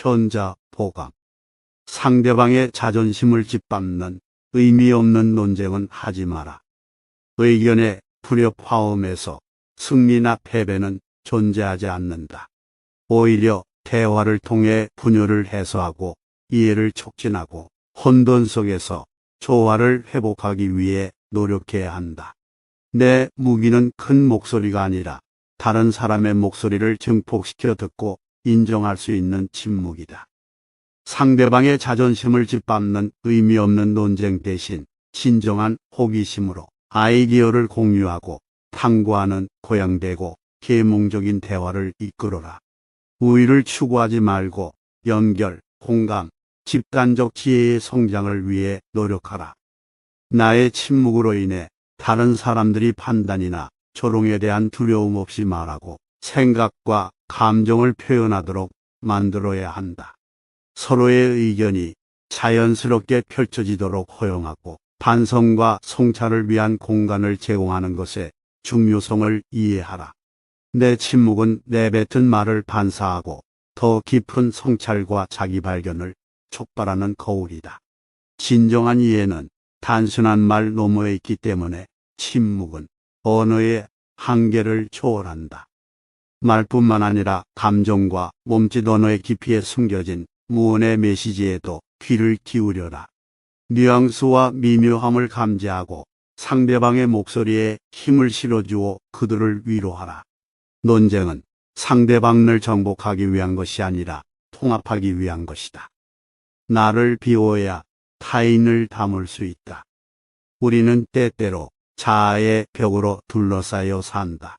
현자, 보강. 상대방의 자존심을 짓밟는 의미 없는 논쟁은 하지 마라. 의견의 불협화음에서 승리나 패배는 존재하지 않는다. 오히려 대화를 통해 분열을 해소하고 이해를 촉진하고 혼돈 속에서 조화를 회복하기 위해 노력해야 한다. 내 무기는 큰 목소리가 아니라 다른 사람의 목소리를 증폭시켜 듣고 인정할 수 있는 침묵이다. 상대방의 자존심을 짓밟는 의미 없는 논쟁 대신 진정한 호기심으로 아이디어를 공유하고 탐구하는 고양되고 계몽적인 대화를 이끌어라. 우위를 추구하지 말고 연결, 공감, 집단적 지혜의 성장을 위해 노력하라. 나의 침묵으로 인해 다른 사람들이 판단이나 조롱에 대한 두려움 없이 말하고 생각과 감정을 표현하도록 만들어야 한다. 서로의 의견이 자연스럽게 펼쳐지도록 허용하고 반성과 성찰을 위한 공간을 제공하는 것의 중요성을 이해하라. 내 침묵은 내뱉은 말을 반사하고 더 깊은 성찰과 자기 발견을 촉발하는 거울이다. 진정한 이해는 단순한 말 너머에 있기 때문에 침묵은 언어의 한계를 초월한다. 말뿐만 아니라 감정과 몸짓 언어의 깊이에 숨겨진 무언의 메시지에도 귀를 기울여라. 뉘앙스와 미묘함을 감지하고 상대방의 목소리에 힘을 실어주어 그들을 위로하라. 논쟁은 상대방을 정복하기 위한 것이 아니라 통합하기 위한 것이다. 나를 비워야 타인을 담을 수 있다. 우리는 때때로 자아의 벽으로 둘러싸여 산다.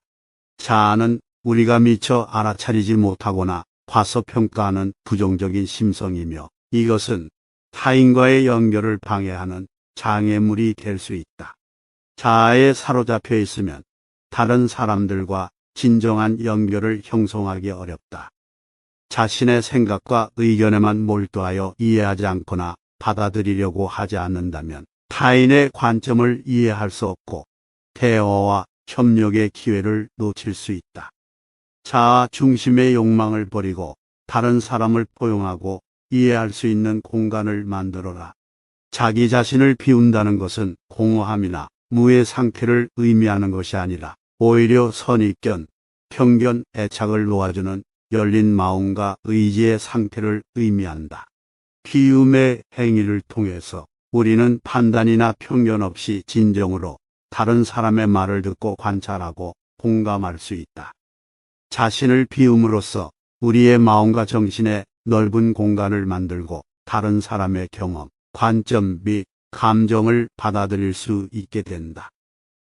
자아는 우리가 미처 알아차리지 못하거나 과소평가하는 부정적인 심성이며 이것은 타인과의 연결을 방해하는 장애물이 될 수 있다. 자아에 사로잡혀 있으면 다른 사람들과 진정한 연결을 형성하기 어렵다. 자신의 생각과 의견에만 몰두하여 이해하지 않거나 받아들이려고 하지 않는다면 타인의 관점을 이해할 수 없고 대화와 협력의 기회를 놓칠 수 있다. 자아 중심의 욕망을 버리고 다른 사람을 포용하고 이해할 수 있는 공간을 만들어라. 자기 자신을 비운다는 것은 공허함이나 무의 상태를 의미하는 것이 아니라 오히려 선입견, 편견, 애착을 놓아주는 열린 마음과 의지의 상태를 의미한다. 비움의 행위를 통해서 우리는 판단이나 편견 없이 진정으로 다른 사람의 말을 듣고 관찰하고 공감할 수 있다. 자신을 비움으로써 우리의 마음과 정신에 넓은 공간을 만들고 다른 사람의 경험, 관점 및 감정을 받아들일 수 있게 된다.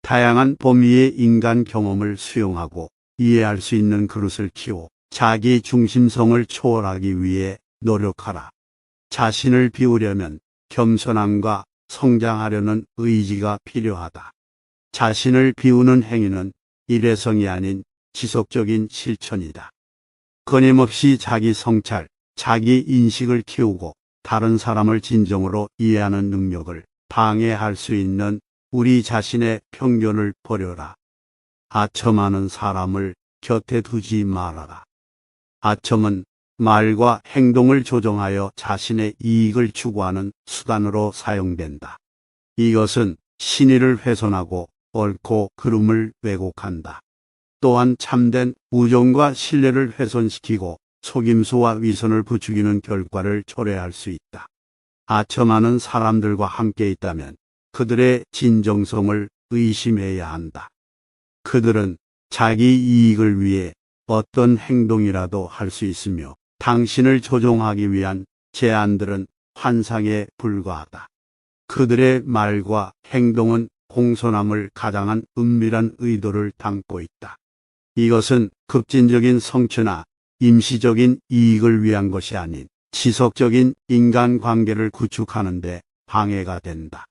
다양한 범위의 인간 경험을 수용하고 이해할 수 있는 그릇을 키워 자기 중심성을 초월하기 위해 노력하라. 자신을 비우려면 겸손함과 성장하려는 의지가 필요하다. 자신을 비우는 행위는 일회성이 아닌 지속적인 실천이다. 끊임없이 자기 성찰, 자기 인식을 키우고 다른 사람을 진정으로 이해하는 능력을 방해할 수 있는 우리 자신의 편견을 버려라. 아첨하는 사람을 곁에 두지 말아라. 아첨은 말과 행동을 조정하여 자신의 이익을 추구하는 수단으로 사용된다. 이것은 신의를 훼손하고 옳고 그름을 왜곡한다. 또한 참된 우정과 신뢰를 훼손시키고 속임수와 위선을 부추기는 결과를 초래할 수 있다. 아첨하는 사람들과 함께 있다면 그들의 진정성을 의심해야 한다. 그들은 자기 이익을 위해 어떤 행동이라도 할 수 있으며 당신을 조종하기 위한 제안들은 환상에 불과하다. 그들의 말과 행동은 공손함을 가장한 은밀한 의도를 담고 있다. 이것은 급진적인 성취나 임시적인 이익을 위한 것이 아닌 지속적인 인간관계를 구축하는 데 방해가 된다.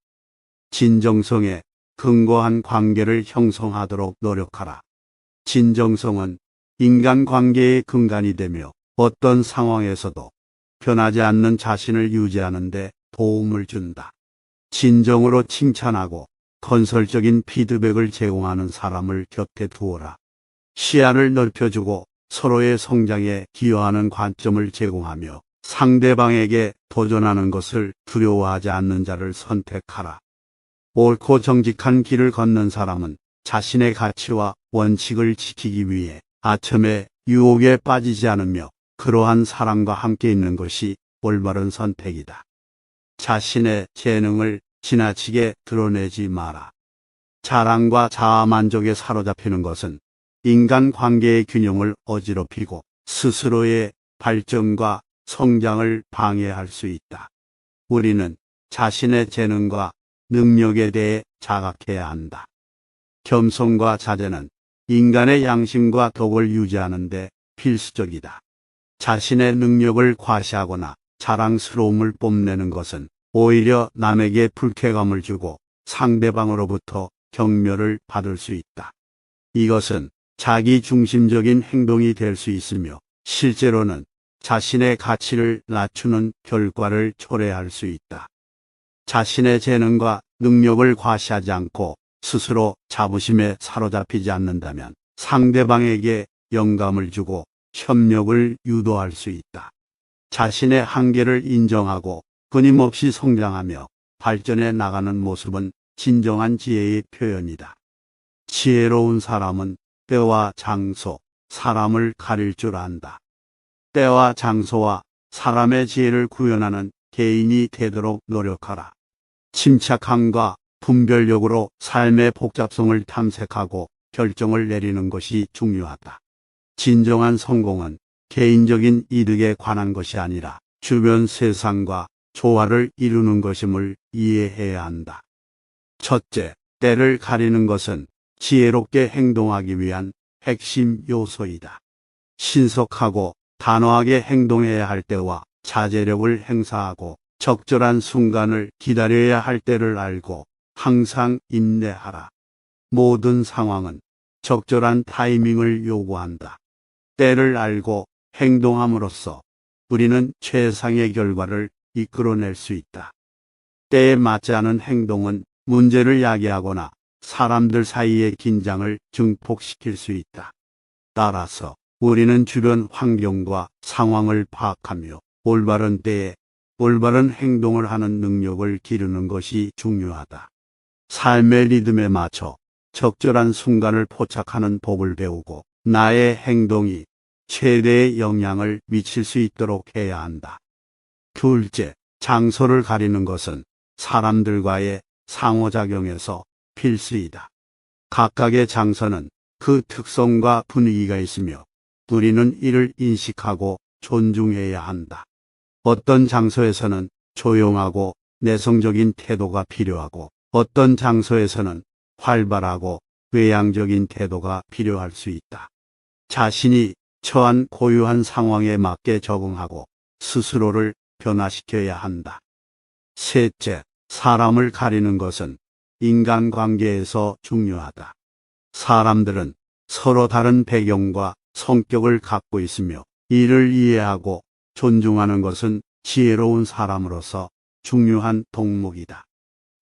진정성에 근거한 관계를 형성하도록 노력하라. 진정성은 인간관계의 근간이 되며 어떤 상황에서도 변하지 않는 자신을 유지하는 데 도움을 준다. 진정으로 칭찬하고 건설적인 피드백을 제공하는 사람을 곁에 두어라. 시야를 넓혀주고 서로의 성장에 기여하는 관점을 제공하며 상대방에게 도전하는 것을 두려워하지 않는 자를 선택하라. 옳고 정직한 길을 걷는 사람은 자신의 가치와 원칙을 지키기 위해 아첨의 유혹에 빠지지 않으며 그러한 사람과 함께 있는 것이 올바른 선택이다. 자신의 재능을 지나치게 드러내지 마라. 자랑과 자아만족에 사로잡히는 것은 인간관계의 균형을 어지럽히고 스스로의 발전과 성장을 방해할 수 있다. 우리는 자신의 재능과 능력에 대해 자각해야 한다. 겸손과 자제는 인간의 양심과 덕을 유지하는 데 필수적이다. 자신의 능력을 과시하거나 자랑스러움을 뽐내는 것은 오히려 남에게 불쾌감을 주고 상대방으로부터 경멸을 받을 수 있다. 이것은 자기 중심적인 행동이 될 수 있으며 실제로는 자신의 가치를 낮추는 결과를 초래할 수 있다. 자신의 재능과 능력을 과시하지 않고 스스로 자부심에 사로잡히지 않는다면 상대방에게 영감을 주고 협력을 유도할 수 있다. 자신의 한계를 인정하고 끊임없이 성장하며 발전해 나가는 모습은 진정한 지혜의 표현이다. 지혜로운 사람은 때와 장소, 사람을 가릴 줄 안다. 때와 장소와 사람의 지혜를 구현하는 개인이 되도록 노력하라. 침착함과 분별력으로 삶의 복잡성을 탐색하고 결정을 내리는 것이 중요하다. 진정한 성공은 개인적인 이득에 관한 것이 아니라 주변 세상과 조화를 이루는 것임을 이해해야 한다. 첫째, 때를 가리는 것은 지혜롭게 행동하기 위한 핵심 요소이다. 신속하고 단호하게 행동해야 할 때와 자제력을 행사하고 적절한 순간을 기다려야 할 때를 알고 항상 인내하라. 모든 상황은 적절한 타이밍을 요구한다. 때를 알고 행동함으로써 우리는 최상의 결과를 이끌어낼 수 있다. 때에 맞지 않은 행동은 문제를 야기하거나 사람들 사이의 긴장을 증폭시킬 수 있다. 따라서 우리는 주변 환경과 상황을 파악하며 올바른 때에 올바른 행동을 하는 능력을 기르는 것이 중요하다. 삶의 리듬에 맞춰 적절한 순간을 포착하는 법을 배우고 나의 행동이 최대의 영향을 미칠 수 있도록 해야 한다. 둘째, 장소를 가리는 것은 사람들과의 상호작용에서 필수이다. 각각의 장소는 그 특성과 분위기가 있으며 우리는 이를 인식하고 존중해야 한다. 어떤 장소에서는 조용하고 내성적인 태도가 필요하고 어떤 장소에서는 활발하고 외향적인 태도가 필요할 수 있다. 자신이 처한 고유한 상황에 맞게 적응하고 스스로를 변화시켜야 한다. 셋째, 사람을 가리는 것은 인간관계에서 중요하다. 사람들은 서로 다른 배경과 성격을 갖고 있으며 이를 이해하고 존중하는 것은 지혜로운 사람으로서 중요한 덕목이다.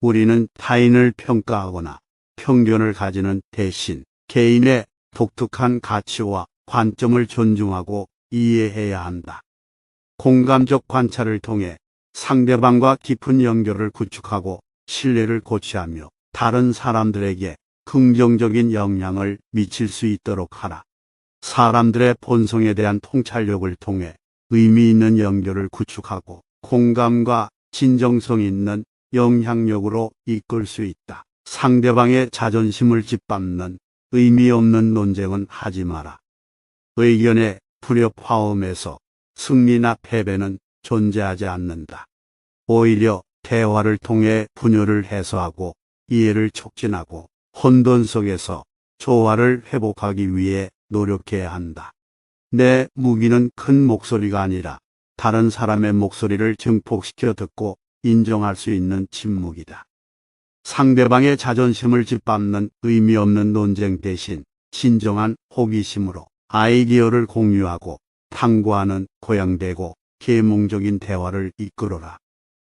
우리는 타인을 평가하거나 편견을 가지는 대신 개인의 독특한 가치와 관점을 존중하고 이해해야 한다. 공감적 관찰을 통해 상대방과 깊은 연결을 구축하고 신뢰를 고취하며 다른 사람들에게 긍정적인 영향을 미칠 수 있도록 하라. 사람들의 본성에 대한 통찰력을 통해 의미 있는 연결을 구축하고 공감과 진정성 있는 영향력으로 이끌 수 있다. 상대방의 자존심을 짓밟는 의미 없는 논쟁은 하지 마라. 의견의 불협화음에서 승리나 패배는 존재하지 않는다. 오히려 대화를 통해 분열을 해소하고 이해를 촉진하고 혼돈 속에서 조화를 회복하기 위해 노력해야 한다. 내 무기는 큰 목소리가 아니라 다른 사람의 목소리를 증폭시켜 듣고 인정할 수 있는 침묵이다. 상대방의 자존심을 짓밟는 의미 없는 논쟁 대신 진정한 호기심으로 아이디어를 공유하고 탐구하는 고양되고 계몽적인 대화를 이끌어라.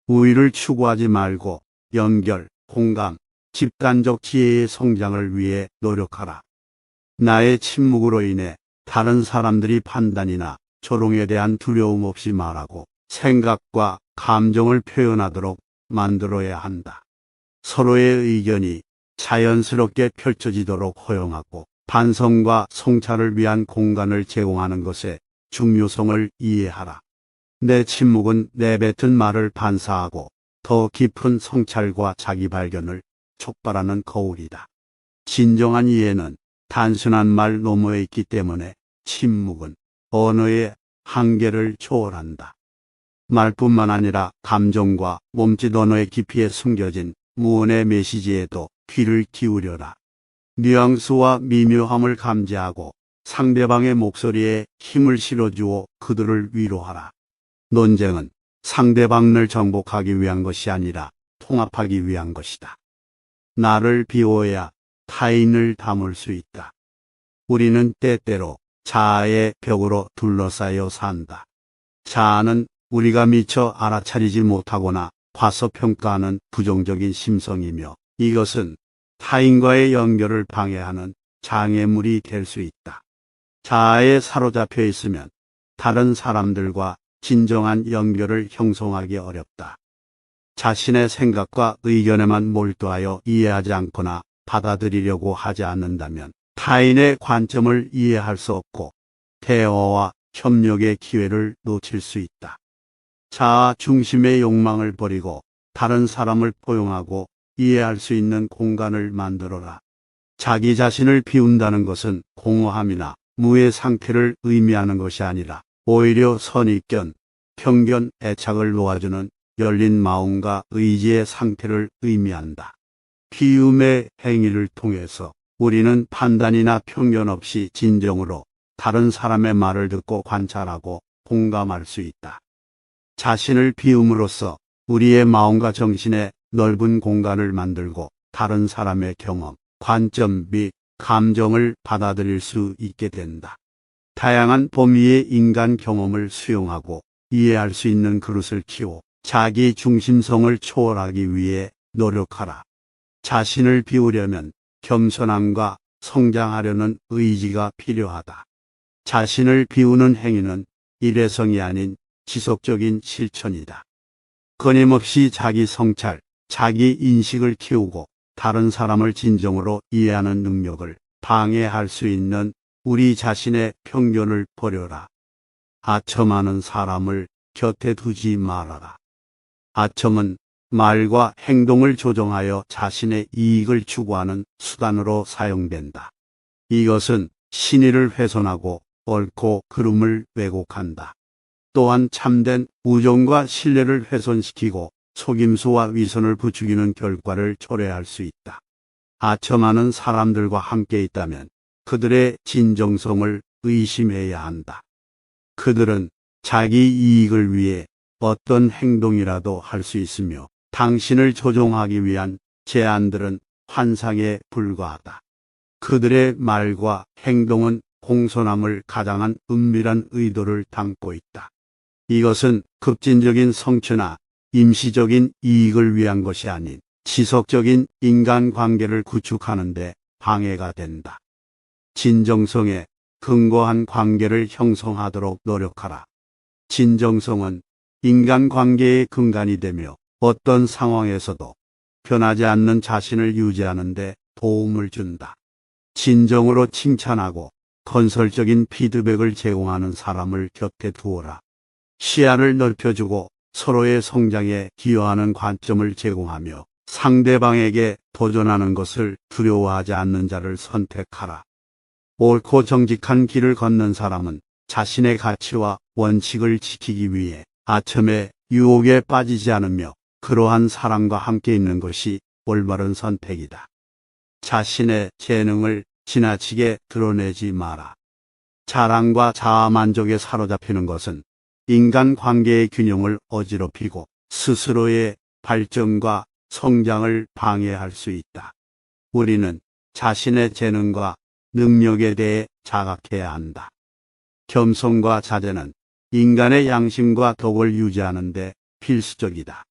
우위를 추구하지 말고 연결, 공감, 집단적 지혜의 성장을 위해 노력하라. 나의 침묵으로 인해 다른 사람들이 판단이나 조롱에 대한 두려움 없이 말하고 생각과 감정을 표현하도록 만들어야 한다. 서로의 의견이 자연스럽게 펼쳐지도록 허용하고 반성과 성찰을 위한 공간을 제공하는 것의 중요성을 이해하라. 내 침묵은 내뱉은 말을 반사하고 더 깊은 성찰과 자기 발견을 촉발하는 거울이다. 진정한 이해는 단순한 말 너머에 있기 때문에 침묵은 언어의 한계를 초월한다. 말뿐만 아니라 감정과 몸짓 언어의 깊이에 숨겨진 무언의 메시지에도 귀를 기울여라. 뉘앙스와 미묘함을 감지하고 상대방의 목소리에 힘을 실어주어 그들을 위로하라. 논쟁은 상대방을 정복하기 위한 것이 아니라 통합하기 위한 것이다. 나를 비워야 타인을 담을 수 있다. 우리는 때때로 자아의 벽으로 둘러싸여 산다. 자아는 우리가 미처 알아차리지 못하거나 과소평가하는 부정적인 심성이며 이것은 타인과의 연결을 방해하는 장애물이 될 수 있다. 자아에 사로잡혀 있으면 다른 사람들과 진정한 연결을 형성하기 어렵다. 자신의 생각과 의견에만 몰두하여 이해하지 않거나 받아들이려고 하지 않는다면 타인의 관점을 이해할 수 없고 대화와 협력의 기회를 놓칠 수 있다. 자아 중심의 욕망을 버리고 다른 사람을 포용하고 이해할 수 있는 공간을 만들어라. 자기 자신을 비운다는 것은 공허함이나 무의 상태를 의미하는 것이 아니라 오히려 선입견, 편견, 애착을 놓아주는 열린 마음과 의지의 상태를 의미한다. 비움의 행위를 통해서 우리는 판단이나 편견 없이 진정으로 다른 사람의 말을 듣고 관찰하고 공감할 수 있다. 자신을 비움으로써 우리의 마음과 정신에 넓은 공간을 만들고 다른 사람의 경험, 관점 및 감정을 받아들일 수 있게 된다. 다양한 범위의 인간 경험을 수용하고 이해할 수 있는 그릇을 키워 자기 중심성을 초월하기 위해 노력하라. 자신을 비우려면 겸손함과 성장하려는 의지가 필요하다. 자신을 비우는 행위는 일회성이 아닌 지속적인 실천이다. 끊임없이 자기 성찰, 자기 인식을 키우고 다른 사람을 진정으로 이해하는 능력을 방해할 수 있는 우리 자신의 편견을 버려라. 아첨하는 사람을 곁에 두지 말아라. 아첨은 말과 행동을 조정하여 자신의 이익을 추구하는 수단으로 사용된다. 이것은 신의를 훼손하고 옳고 그름을 왜곡한다. 또한 참된 우정과 신뢰를 훼손시키고 속임수와 위선을 부추기는 결과를 초래할 수 있다. 아첨하는 사람들과 함께 있다면 그들의 진정성을 의심해야 한다. 그들은 자기 이익을 위해 어떤 행동이라도 할 수 있으며 당신을 조종하기 위한 제안들은 환상에 불과하다. 그들의 말과 행동은 공손함을 가장한 은밀한 의도를 담고 있다. 이것은 급진적인 성취나 임시적인 이익을 위한 것이 아닌 지속적인 인간관계를 구축하는 데 방해가 된다. 진정성에 근거한 관계를 형성하도록 노력하라. 진정성은 인간관계의 근간이 되며 어떤 상황에서도 변하지 않는 자신을 유지하는 데 도움을 준다. 진정으로 칭찬하고 건설적인 피드백을 제공하는 사람을 곁에 두어라. 시야를 넓혀주고 서로의 성장에 기여하는 관점을 제공하며 상대방에게 도전하는 것을 두려워하지 않는 자를 선택하라. 옳고 정직한 길을 걷는 사람은 자신의 가치와 원칙을 지키기 위해 아첨의 유혹에 빠지지 않으며 그러한 사람과 함께 있는 것이 올바른 선택이다. 자신의 재능을 지나치게 드러내지 마라. 자랑과 자아만족에 사로잡히는 것은 인간관계의 균형을 어지럽히고 스스로의 발전과 성장을 방해할 수 있다. 우리는 자신의 재능과 능력에 대해 자각해야 한다. 겸손과 자제는 인간의 양심과 덕을 유지하는 데 필수적이다.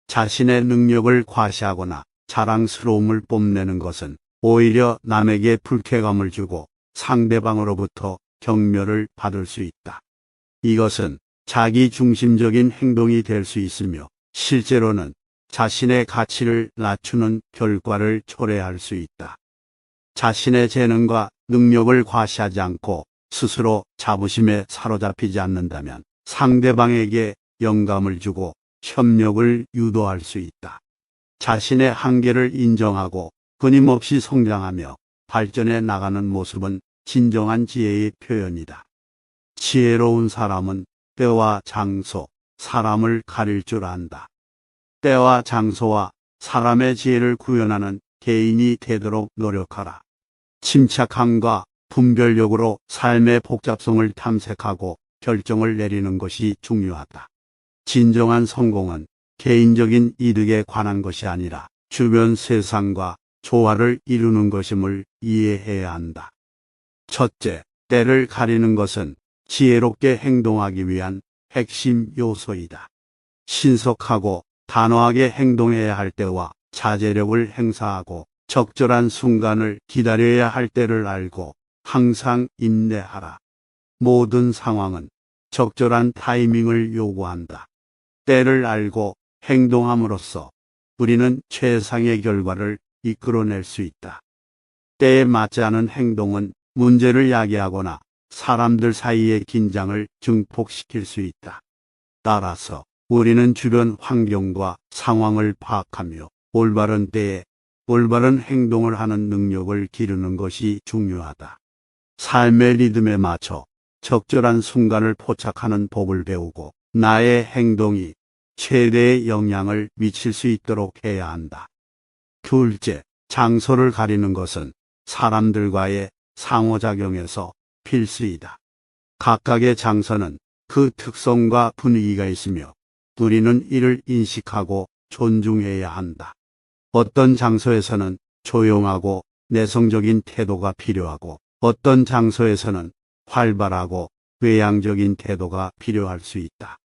자신의 능력을 과시하거나 자랑스러움을 뽐내는 것은 오히려 남에게 불쾌감을 주고 상대방으로부터 경멸을 받을 수 있다. 이것은 자기 중심적인 행동이 될 수 있으며 실제로는 자신의 가치를 낮추는 결과를 초래할 수 있다. 자신의 재능과 능력을 과시하지 않고 스스로 자부심에 사로잡히지 않는다면 상대방에게 영감을 주고 협력을 유도할 수 있다. 자신의 한계를 인정하고 끊임없이 성장하며 발전해 나가는 모습은 진정한 지혜의 표현이다. 지혜로운 사람은 때와 장소, 사람을 가릴 줄 안다. 때와 장소와 사람의 지혜를 구현하는 개인이 되도록 노력하라. 침착함과 분별력으로 삶의 복잡성을 탐색하고 결정을 내리는 것이 중요하다. 진정한 성공은 개인적인 이득에 관한 것이 아니라 주변 세상과 조화를 이루는 것임을 이해해야 한다. 첫째, 때를 가리는 것은 지혜롭게 행동하기 위한 핵심 요소이다. 신속하고 단호하게 행동해야 할 때와 자제력을 행사하고 적절한 순간을 기다려야 할 때를 알고 항상 인내하라. 모든 상황은 적절한 타이밍을 요구한다. 때를 알고 행동함으로써 우리는 최상의 결과를 이끌어낼 수 있다. 때에 맞지 않은 행동은 문제를 야기하거나 사람들 사이의 긴장을 증폭시킬 수 있다. 따라서 우리는 주변 환경과 상황을 파악하며 올바른 때에 올바른 행동을 하는 능력을 기르는 것이 중요하다. 삶의 리듬에 맞춰 적절한 순간을 포착하는 법을 배우고 나의 행동이 최대의 영향을 미칠 수 있도록 해야 한다. 둘째, 장소를 가리는 것은 사람들과의 상호작용에서 필수이다. 각각의 장소는 그 특성과 분위기가 있으며 우리는 이를 인식하고 존중해야 한다. 어떤 장소에서는 조용하고 내성적인 태도가 필요하고 어떤 장소에서는 활발하고 외향적인 태도가 필요할 수 있다.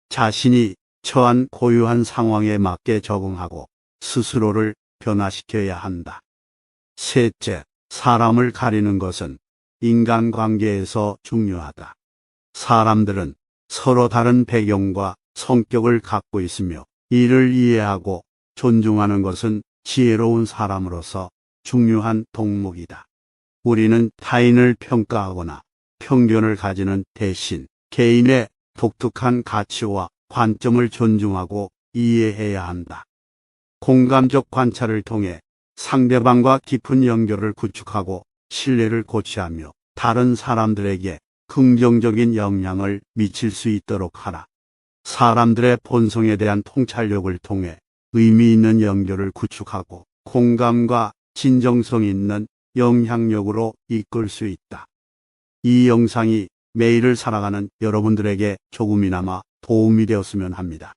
자신이 처한 고유한 상황에 맞게 적응하고 스스로를 변화시켜야 한다. 셋째, 사람을 가리는 것은 인간관계에서 중요하다. 사람들은 서로 다른 배경과 성격을 갖고 있으며 이를 이해하고 존중하는 것은 지혜로운 사람으로서 중요한 덕목이다. 우리는 타인을 평가하거나 편견을 가지는 대신 개인의 독특한 가치와 관점을 존중하고 이해해야 한다. 공감적 관찰을 통해 상대방과 깊은 연결을 구축하고 신뢰를 고취하며 다른 사람들에게 긍정적인 영향을 미칠 수 있도록 하라. 사람들의 본성에 대한 통찰력을 통해 의미 있는 연결을 구축하고 공감과 진정성 있는 영향력으로 이끌 수 있다. 이 영상이 매일을 살아가는 여러분들에게 조금이나마 도움이 되었으면 합니다.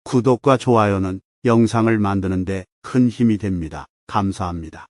구독과 좋아요는 영상을 만드는 데 큰 힘이 됩니다. 감사합니다.